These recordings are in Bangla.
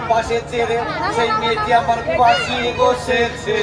পাশে চেয়ে সেই মেয়েটি আমার পাশে বসেছে।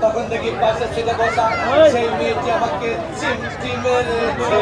তখন দেখি পাশে ছেলে বসা সেই মেয়েটি আমাকে চিমটি মেরেছে।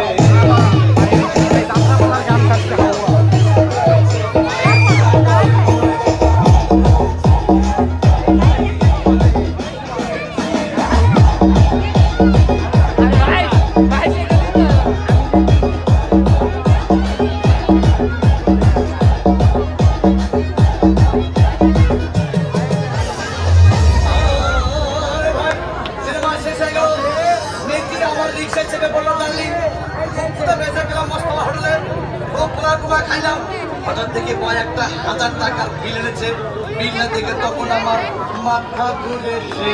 হঠাৎ থেকে একটা 1000 টাকার বিল এনেছে। বিলটা দেখে তখন আমার মাথা ঘুরেছে।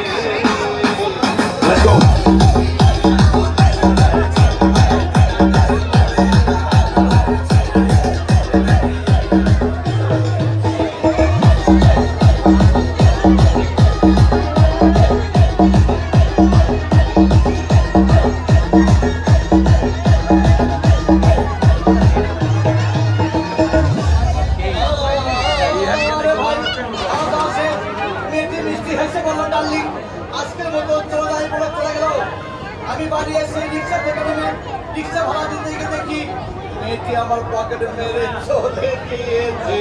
আমি বাড়ি এসে রিক্সা থেকে নেমে রিক্সা ভাড়া দিতে গিয়ে দেখি মেয়েটি আমার পকেটে মেরে চলে গিয়েছে।